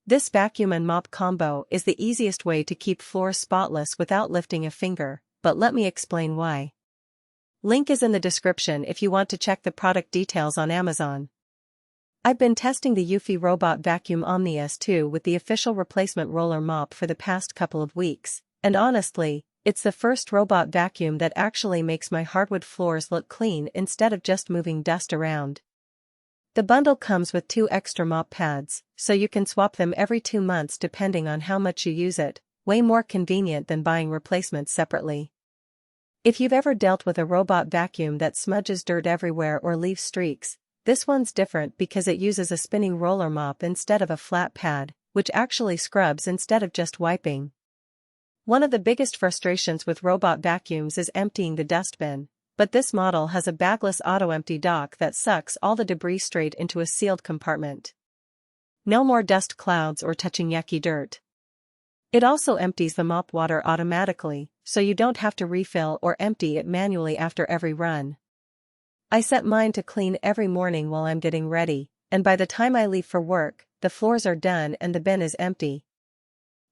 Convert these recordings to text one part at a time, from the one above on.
This vacuum and mop combo is the easiest way to keep floors spotless without lifting a finger, but let me explain why. Link is in the description if you want to check the product details on Amazon. I've been testing the eufy robot vacuum Omni S2 with the official replacement roller mop for the past couple of weeks, and honestly, it's the first robot vacuum that actually makes my hardwood floors look clean instead of just moving dust around. The bundle comes with 2 extra mop pads, so you can swap them every 2 months depending on how much you use it, way more convenient than buying replacements separately. If you've ever dealt with a robot vacuum that smudges dirt everywhere or leaves streaks, this one's different because it uses a spinning roller mop instead of a flat pad, which actually scrubs instead of just wiping. One of the biggest frustrations with robot vacuums is emptying the dustbin, but this model has a bagless auto-empty dock that sucks all the debris straight into a sealed compartment. No more dust clouds or touching yucky dirt. It also empties the mop water automatically, so you don't have to refill or empty it manually after every run. I set mine to clean every morning while I'm getting ready, and by the time I leave for work, the floors are done and the bin is empty.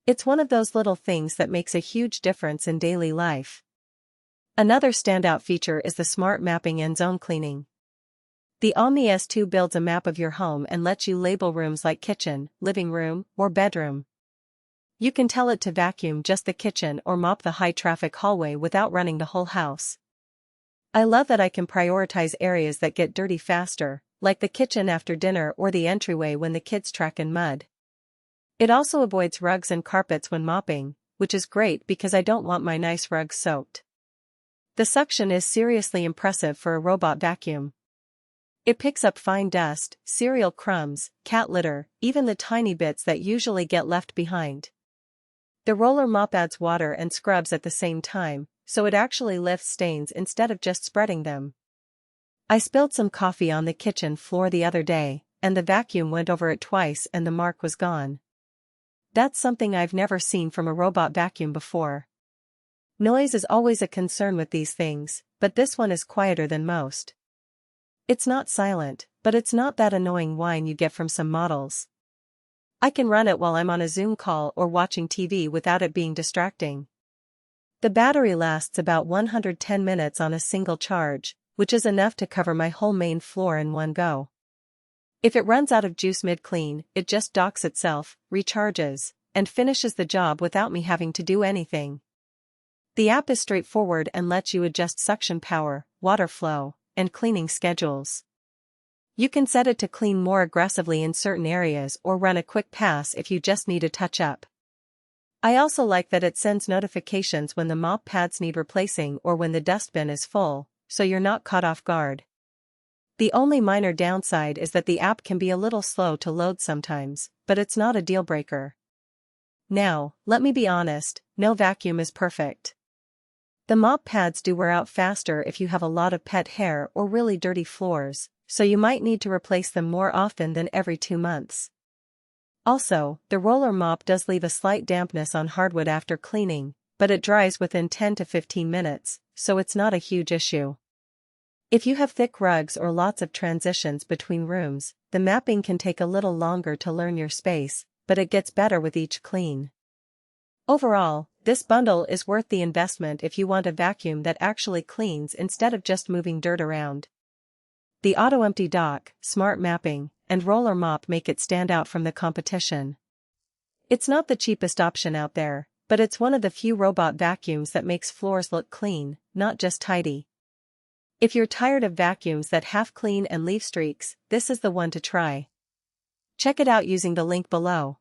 It's one of those little things that makes a huge difference in daily life. Another standout feature is the smart mapping and zone cleaning. The Omni S2 builds a map of your home and lets you label rooms like kitchen, living room, or bedroom. You can tell it to vacuum just the kitchen or mop the high-traffic hallway without running the whole house. I love that I can prioritize areas that get dirty faster, like the kitchen after dinner or the entryway when the kids track in mud. It also avoids rugs and carpets when mopping, which is great because I don't want my nice rugs soaked. The suction is seriously impressive for a robot vacuum. It picks up fine dust, cereal crumbs, cat litter, even the tiny bits that usually get left behind. The roller mop adds water and scrubs at the same time, so it actually lifts stains instead of just spreading them. I spilled some coffee on the kitchen floor the other day, and the vacuum went over it twice and the mark was gone. That's something I've never seen from a robot vacuum before. Noise is always a concern with these things, but this one is quieter than most. It's not silent, but it's not that annoying whine you get from some models. I can run it while I'm on a Zoom call or watching TV without it being distracting. The battery lasts about 110 minutes on a single charge, which is enough to cover my whole main floor in one go. If it runs out of juice mid-clean, it just docks itself, recharges, and finishes the job without me having to do anything. The app is straightforward and lets you adjust suction power, water flow, and cleaning schedules. You can set it to clean more aggressively in certain areas or run a quick pass if you just need a touch-up. I also like that it sends notifications when the mop pads need replacing or when the dustbin is full, so you're not caught off guard. The only minor downside is that the app can be a little slow to load sometimes, but it's not a deal breaker. Now, let me be honest, no vacuum is perfect. The mop pads do wear out faster if you have a lot of pet hair or really dirty floors, so you might need to replace them more often than every 2 months. Also, the roller mop does leave a slight dampness on hardwood after cleaning, but it dries within 10 to 15 minutes, so it's not a huge issue. If you have thick rugs or lots of transitions between rooms, the mapping can take a little longer to learn your space, but it gets better with each clean. Overall, this bundle is worth the investment if you want a vacuum that actually cleans instead of just moving dirt around. The auto-empty dock, smart mapping, and roller mop make it stand out from the competition. It's not the cheapest option out there, but it's one of the few robot vacuums that makes floors look clean, not just tidy. If you're tired of vacuums that half clean and leave streaks, this is the one to try. Check it out using the link below.